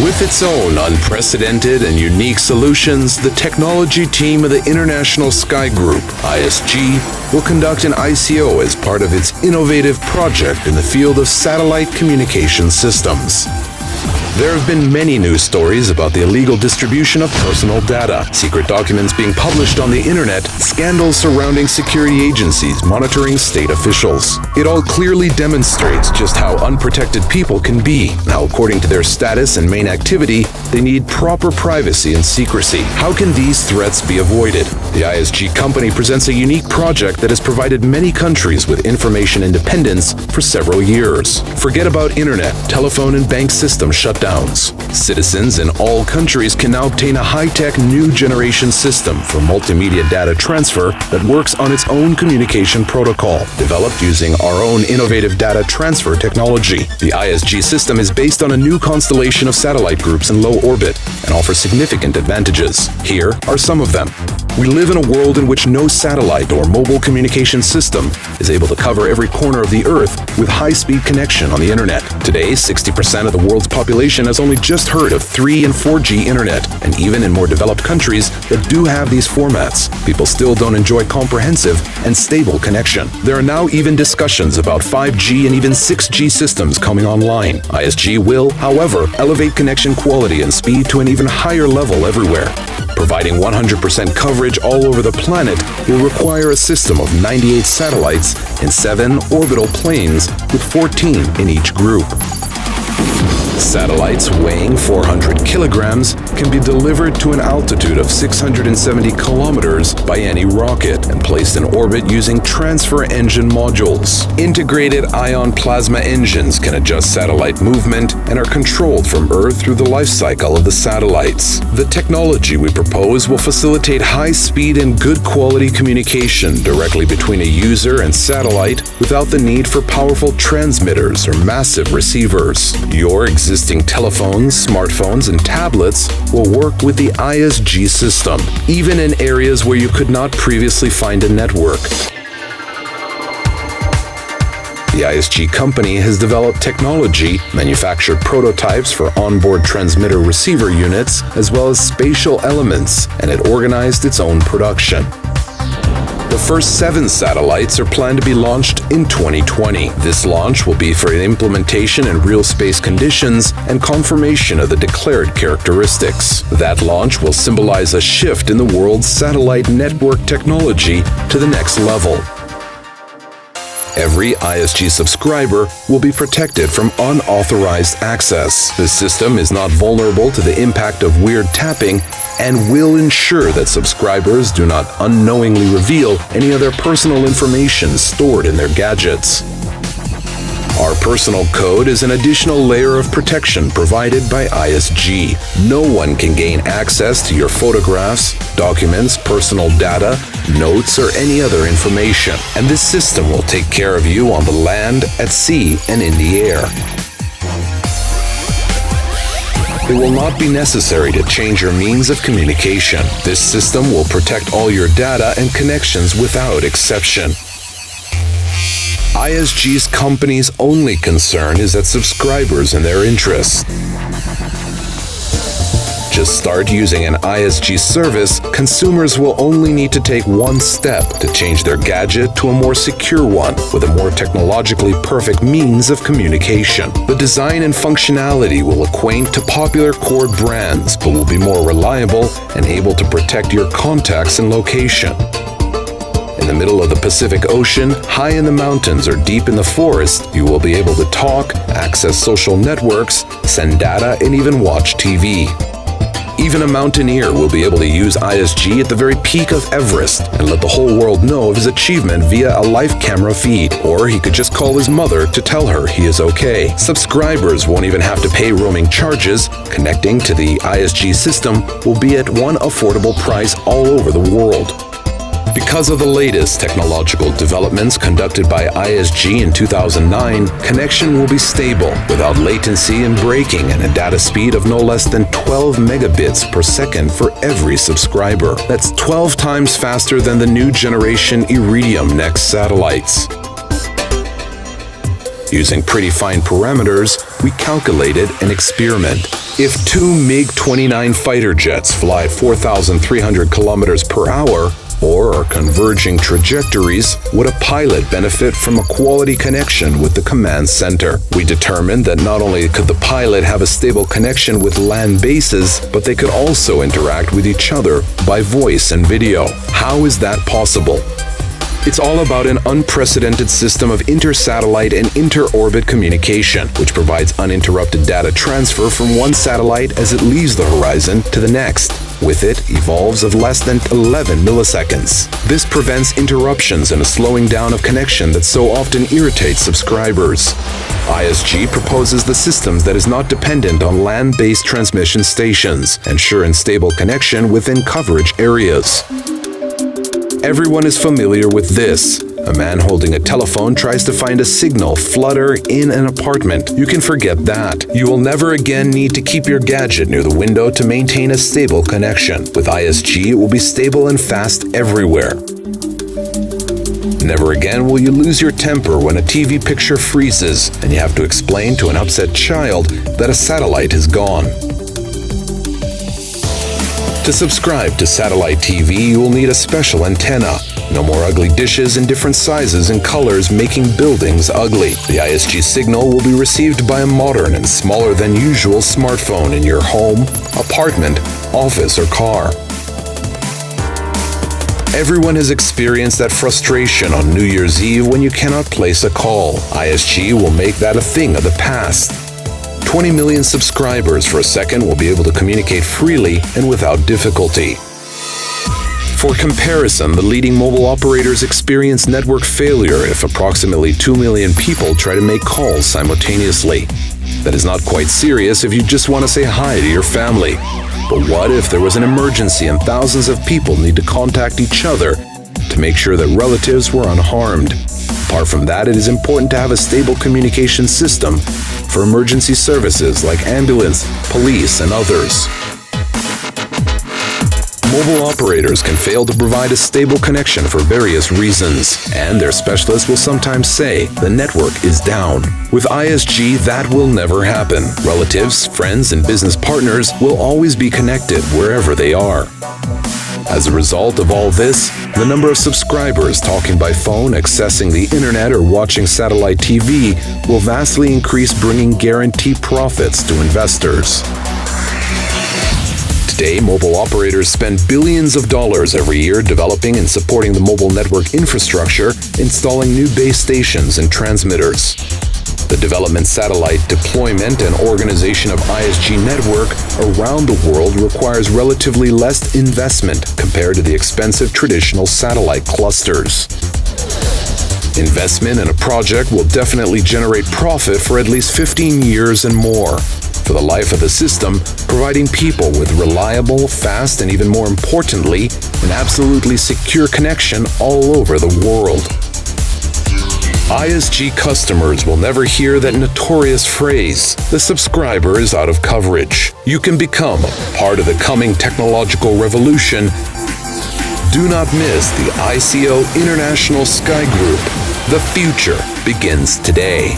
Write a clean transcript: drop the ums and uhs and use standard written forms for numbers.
With its own unprecedented and unique solutions, the technology team of the International Sky Group, ISG, will conduct an ICO as part of its innovative project in the field of satellite communication systems. There have been many news stories about the illegal distribution of personal data, secret documents being published on the internet, scandals surrounding security agencies monitoring state officials. It all clearly demonstrates just how unprotected people can be, and how, according to their status and main activity, they need proper privacy and secrecy. How can these threats be avoided? The ISG company presents a unique project that has provided many countries with information independence for several years. Forget about internet, telephone, and bank system shutdowns. Citizens in all countries can now obtain a high-tech new generation system for multimedia data transfer that works on its own communication protocol, developed using our own innovative data transfer technology. The ISG system is based on a new constellation of satellite groups in low orbit and offers significant advantages. Here are some of them. We live in a world in which no satellite or mobile communication system is able to cover every corner of the Earth with high-speed connection on the internet. Today, 60% of the world's population has only just heard of 3 and 4G internet, and even in more developed countries that do have these formats, people still don't enjoy comprehensive and stable connection. There are now even discussions about 5G and even 6G systems coming online. ISG will, however, elevate connection quality and speed to an even higher level everywhere. Providing 100% coverage all over the planet will require a system of 98 satellites in 7 orbital planes with 14 in each group. Satellites weighing 400 kilograms can be delivered to an altitude of 670 kilometers by any rocket and placed in orbit using transfer engine modules. Integrated ion plasma engines can adjust satellite movement and are controlled from Earth through the life cycle of the satellites. The technology we propose will facilitate high-speed and good quality communication directly between a user and satellite without the need for powerful transmitters or massive receivers. Your existing telephones, smartphones, and tablets will work with the ISG system, even in areas where you could not previously find a network. The ISG company has developed technology, manufactured prototypes for onboard transmitter receiver units, as well as spatial elements, and it organized its own production. The first 7 satellites are planned to be launched in 2020. This launch will be for implementation in real space conditions and confirmation of the declared characteristics. That launch will symbolize a shift in the world's satellite network technology to the next level. Every ISG subscriber will be protected from unauthorized access. The system is not vulnerable to the impact of weird tapping and will ensure that subscribers do not unknowingly reveal any of their personal information stored in their gadgets. Our personal code is an additional layer of protection provided by ISG. No one can gain access to your photographs, documents, personal data, notes, or any other information. And this system will take care of you on the land, at sea, and in the air. It will not be necessary to change your means of communication. This system will protect all your data and connections without exception. ISG's company's only concern is that subscribers and their interests. Just start using an ISG service, consumers will only need to take one step to change their gadget to a more secure one with a more technologically perfect means of communication. The design and functionality will acquaint to popular core brands, but will be more reliable and able to protect your contacts and location. In the middle of the Pacific Ocean, high in the mountains, or deep in the forest, you will be able to talk, access social networks, send data, and even watch TV. Even a mountaineer will be able to use ISG at the very peak of Everest and let the whole world know of his achievement via a live camera feed. Or he could just call his mother to tell her he is okay. Subscribers won't even have to pay roaming charges. Connecting to the ISG system will be at one affordable price all over the world. Because of the latest technological developments conducted by ISG in 2009, connection will be stable, without latency and breaking, and a data speed of no less than 12 megabits per second for every subscriber. That's 12 times faster than the new generation Iridium NEXT satellites. Using pretty fine parameters, we calculated an experiment. If two MiG-29 fighter jets fly 4,300 kilometers per hour, or are converging trajectories, would a pilot benefit from a quality connection with the command center? We determined that not only could the pilot have a stable connection with land bases, but they could also interact with each other by voice and video. How is that possible? It's all about an unprecedented system of inter-satellite and inter-orbit communication, which provides uninterrupted data transfer from one satellite as it leaves the horizon to the next. With it, evolves of less than 11 milliseconds. This prevents interruptions and a slowing down of connection that so often irritates subscribers. ISG proposes the systems that is not dependent on land-based transmission stations, ensuring stable connection within coverage areas. Everyone is familiar with this. A man holding a telephone tries to find a signal flutter in an apartment. You can forget that. You will never again need to keep your gadget near the window to maintain a stable connection. With ISG, it will be stable and fast everywhere. Never again will you lose your temper when a TV picture freezes and you have to explain to an upset child that a satellite is gone. To subscribe to satellite TV, you will need a special antenna. No more ugly dishes in different sizes and colors making buildings ugly. The ISG signal will be received by a modern and smaller than usual smartphone in your home, apartment, office, or car. Everyone has experienced that frustration on New Year's Eve when you cannot place a call. ISG will make that a thing of the past. 20 million subscribers for a second will be able to communicate freely and without difficulty. For comparison, the leading mobile operators experience network failure if approximately 2 million people try to make calls simultaneously. That is not quite serious if you just want to say hi to your family. But what if there was an emergency and thousands of people need to contact each other to make sure that relatives were unharmed? Apart from that, it is important to have a stable communication system for emergency services like ambulance, police, and others. Mobile operators can fail to provide a stable connection for various reasons, and their specialists will sometimes say the network is down. With ISG, that will never happen. Relatives, friends, and business partners will always be connected wherever they are. As a result of all this, the number of subscribers talking by phone, accessing the internet, or watching satellite TV will vastly increase, bringing guaranteed profits to investors. Today, mobile operators spend billions of dollars every year developing and supporting the mobile network infrastructure, installing new base stations and transmitters. The development, satellite deployment, and organization of ISG network around the world requires relatively less investment compared to the expensive traditional satellite clusters. Investment in a project will definitely generate profit for at least 15 years and more. For the life of the system, providing people with reliable, fast, and even more importantly, an absolutely secure connection all over the world. ISG customers will never hear that notorious phrase, "The subscriber is out of coverage." You can become part of the coming technological revolution. Do not miss the ICO International Sky Group. The future begins today.